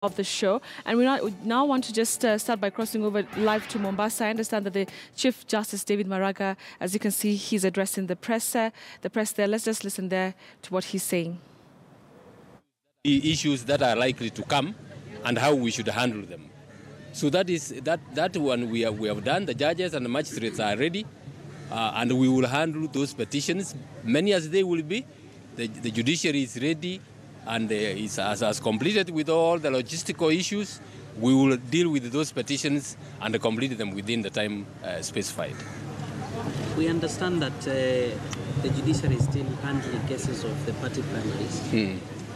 of the show. And we now want to just start by crossing over live to Mombasa. I understand that the Chief Justice David Maraga, as you can see, he's addressing the press there. Let's just listen there to what he's saying. The issues that are likely to come and how we should handle them. So that is that one we have done. The judges and the magistrates are ready, and we will handle those petitions, many as they will be. The judiciary is ready and has completed with all the logistical issues. We will deal with those petitions and complete them within the time specified. We understand that the judiciary is still handling cases of the party primaries.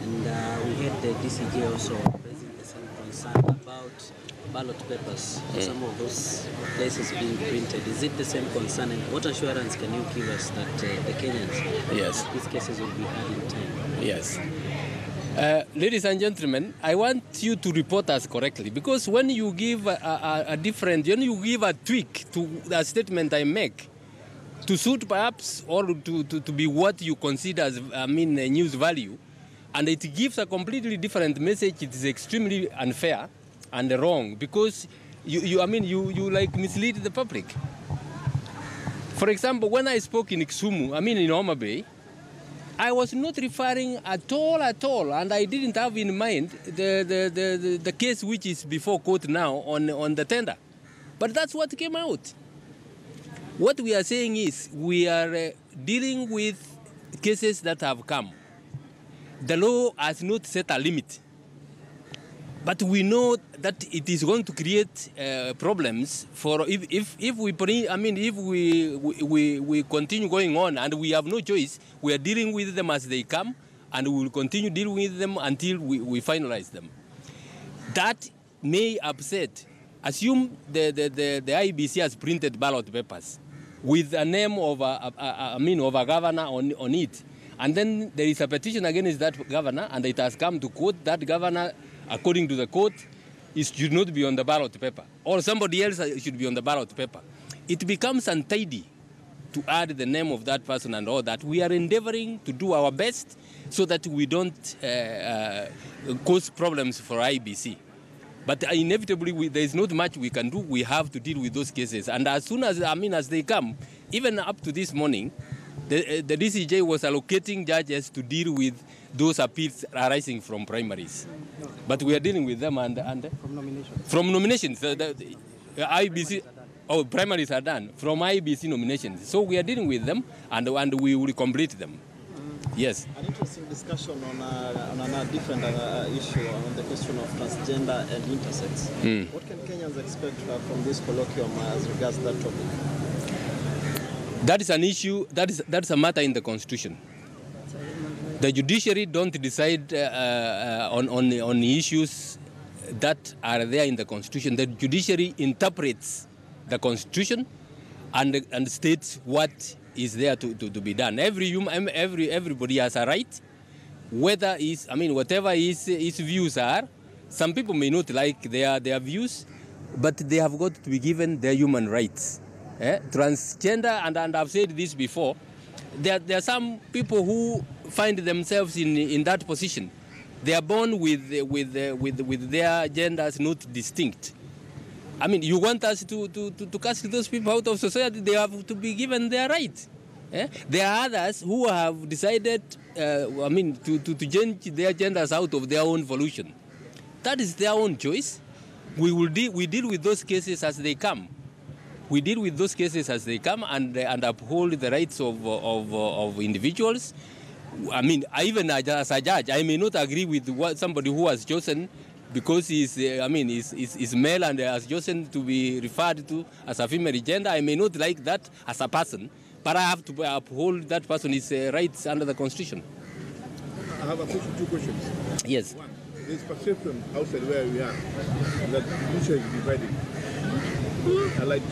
And we had the DCJ also raising the same concern about ballot papers, some of those places being printed. Is it the same concern? And what assurance can you give us that the Kenyans, these cases will be heard in time? Yes. Ladies and gentlemen, I want you to report us correctly, because when you give when you give a tweak to the statement I make, to suit perhaps or to be what you consider as news value, and it gives a completely different message, it is extremely unfair and wrong, because you like mislead the public. For example, when I spoke in Kisumu, in Homa Bay, I was not referring at all, and I didn't have in mind the case which is before court now on the tender. But that's what came out. What we are saying is we are dealing with cases that have come. The law has not set a limit, but we know that it is going to create problems for if we continue going on, and we have no choice. We are dealing with them as they come, and we will continue dealing with them until we finalize them. That may upset. Assume the IBC has printed ballot papers with a name of a governor on it. And then there is a petition against that governor, and it has come to court. That governor, according to the court, should not be on the ballot paper, or somebody else should be on the ballot paper. It becomes untidy to add the name of that person and all that. We are endeavoring to do our best so that we don't cause problems for IBC. But inevitably, there is not much we can do. We have to deal with those cases. And as soon as, as they come, even up to this morning, the DCJ was allocating judges to deal with those appeals arising from primaries. But we are dealing with them and from nominations. From nominations. The IBC, primaries are done from IBC nominations. So we are dealing with them, and we will complete them. Yes. An interesting discussion on a different issue, on the question of transgender and intersex. What can Kenyans expect from this colloquium as regards that topic? That is an issue, that's a matter in the Constitution. The judiciary don't decide on issues that are there in the Constitution. The judiciary interprets the Constitution and states what is there to be done. Everybody has a right, whether whatever his views are. Some people may not like their views, but they have got to be given their human rights. Transgender, and I've said this before, there are some people who find themselves in that position. They are born with their genders not distinct. You want us to cast those people out of society? They have to be given their rights. There are others who have decided, to change their genders out of their own volition. That is their own choice. We deal with those cases as they come. We deal with those cases as they come and uphold the rights of individuals. Even as a judge, I may not agree with what somebody who has chosen because he's male and has chosen to be referred to as a female gender. I may not like that as a person, but I have to uphold that person's rights under the Constitution. I have two questions. Yes. One, there is perception outside where we are that the issue is divided. I like to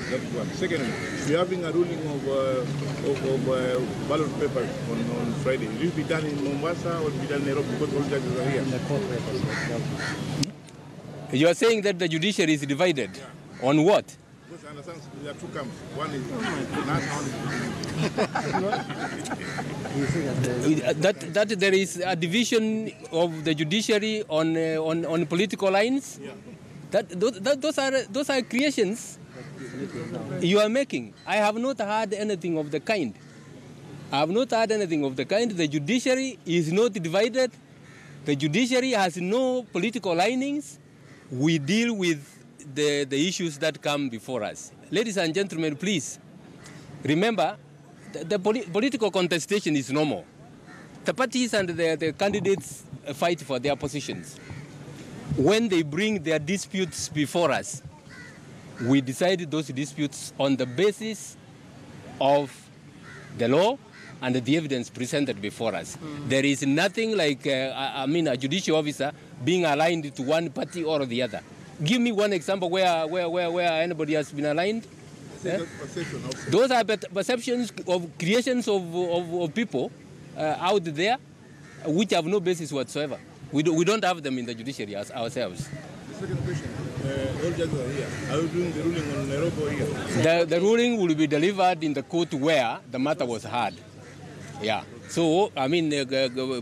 that's one. Secondly, we're having a ruling of ballot papers on Friday. Will it be done in Mombasa or be done in Nairobi because all judges are here? In the court papers. You are saying that the judiciary is divided on what? Because I understand there are two camps. One is that there is a division of the judiciary on political lines. Yeah. Those are creations you are making. I have not heard anything of the kind. I have not heard anything of the kind. The judiciary is not divided. The judiciary has no political linings. We deal with the issues that come before us. Ladies and gentlemen, please remember the political contestation is normal. The parties and the candidates fight for their positions. When they bring their disputes before us, we decide those disputes on the basis of the law and the evidence presented before us. There is nothing like, a judicial officer being aligned to one party or the other. Give me one example where anybody has been aligned. Yeah? Those are perceptions of creations of people out there which have no basis whatsoever. We don't have them in the judiciary ourselves. The second question, all judges are here. Are you doing the ruling on Nairobi here? The ruling will be delivered in the court where the matter was heard. Yeah. So,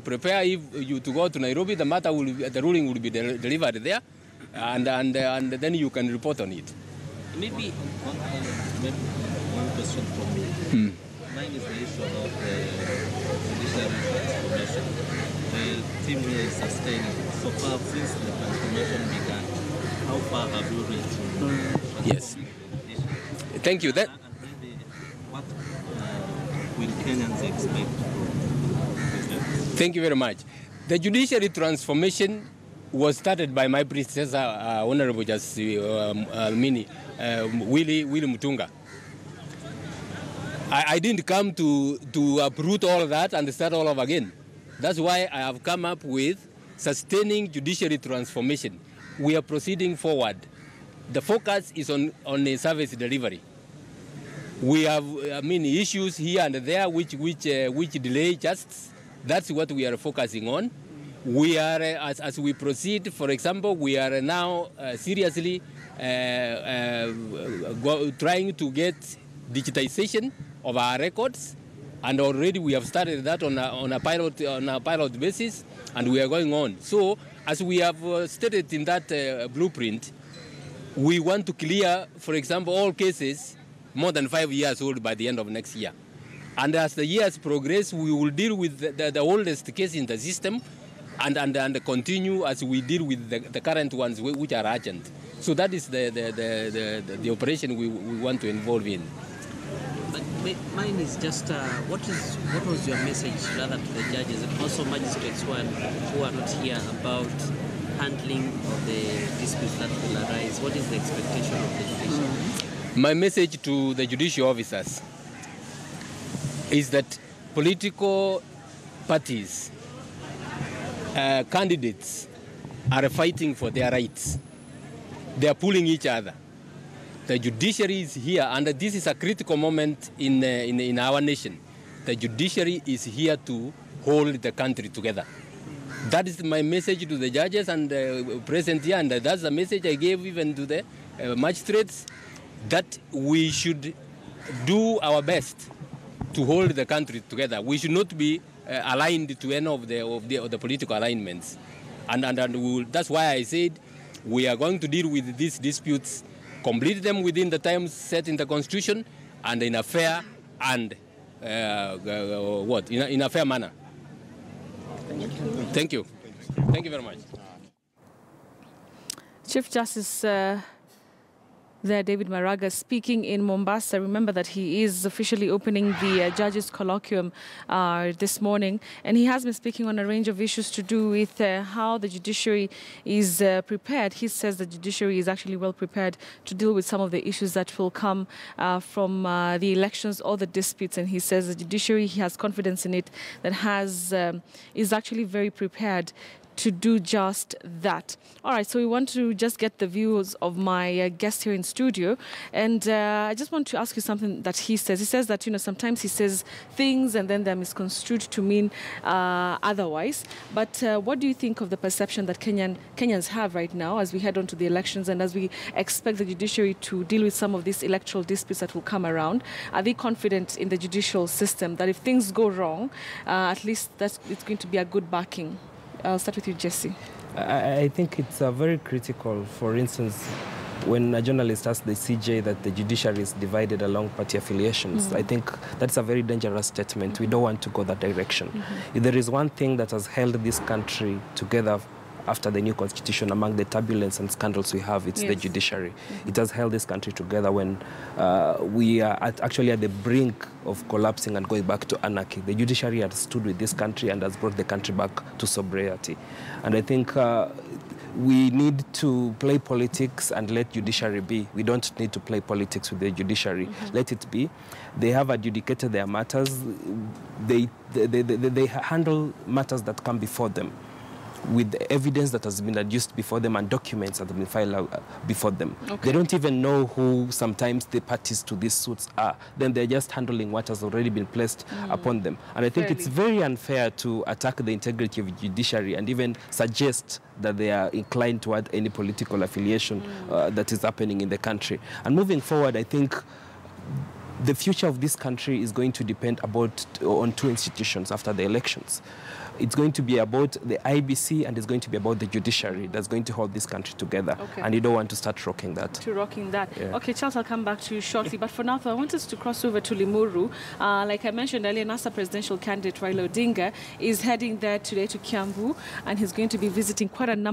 prepare if you to go to Nairobi, the ruling will be delivered there, and then you can report on it. Maybe one question from me. Mine is the issue of the judiciary transformation. The team here is sustaining. So far, since the transformation began, how far have you reached? Yes. Thank you. And maybe what will Kenyans expect? Thank you very much. The judiciary transformation was started by my predecessor, Honorable Justice Willy Mutunga. I didn't come to uproot all of that and start all over again. That's why I have come up with sustaining judiciary transformation. We are proceeding forward. The focus is on a service delivery. We have issues here and there which delay justice. That's what we are focusing on. We are, as we proceed, for example, we are now seriously trying to get digitization of our records, and already we have started that on a pilot basis, and we are going on. So, as we have stated in that blueprint, we want to clear, for example, all cases more than 5 years old by the end of next year. And as the years progress, we will deal with the oldest case in the system and continue as we deal with the current ones which are urgent. So that is the operation we want to involve in. But mine is just, what was your message rather to the judges and also magistrates who are not here about handling of the disputes that will arise? What is the expectation of the judiciary? My message to the judicial officers is that political parties, candidates are fighting for their rights. They are pulling each other. The judiciary is here, and this is a critical moment in our nation. The judiciary is here to hold the country together. That is my message to the judges and present here, and that's the message I gave even to the magistrates, that we should do our best to hold the country together. We should not be aligned to any of the political alignments. And that's why I said we are going to deal with these disputes, complete them within the time set in the Constitution, and in a fair and in a fair manner. Thank you. Thank you very much. Chief Justice there, David Maraga, speaking in Mombasa. Remember that he is officially opening the Judges Colloquium this morning, and he has been speaking on a range of issues to do with how the judiciary is prepared. He says the judiciary is actually well prepared to deal with some of the issues that will come from the elections or the disputes, and he says the judiciary, he has confidence in it, that is actually very prepared to do just that. All right, so we want to just get the views of my guest here in studio. And I just want to ask you something that he says. He says that, sometimes he says things and then they're misconstrued to mean otherwise. But what do you think of the perception that Kenyans have right now as we head on to the elections and as we expect the judiciary to deal with some of these electoral disputes that will come around? Are they confident in the judicial system that if things go wrong, at least it's going to be a good backing? I'll start with you, Jesse. I think it's very critical, for instance, when a journalist asks the CJ that the judiciary is divided along party affiliations. I think that's a very dangerous statement. We don't want to go that direction. If there is one thing that has held this country together after the new constitution, among the turbulence and scandals we have, it's the judiciary. It has held this country together when we are actually at the brink of collapsing and going back to anarchy. The judiciary has stood with this country and has brought the country back to sobriety. And I think we need to play politics and let judiciary be. We don't need to play politics with the judiciary. Let it be. They have adjudicated their matters. They handle matters that come before them with the evidence that has been adduced before them and documents that have been filed before them. They don't even know who sometimes the parties to these suits are. Then they're just handling what has already been placed upon them. And I think it's very unfair to attack the integrity of the judiciary and even suggest that they are inclined toward any political affiliation that is happening in the country. And moving forward, I think the future of this country is going to depend on two institutions after the elections. It's going to be about the IBC and it's going to be about the judiciary that's going to hold this country together. And you don't want to start rocking that. Okay, Charles, I'll come back to you shortly. But for now, I want us to cross over to Limuru. Like I mentioned earlier, NASA presidential candidate Raila Odinga is heading there today to Kiambu, and he's going to be visiting quite a number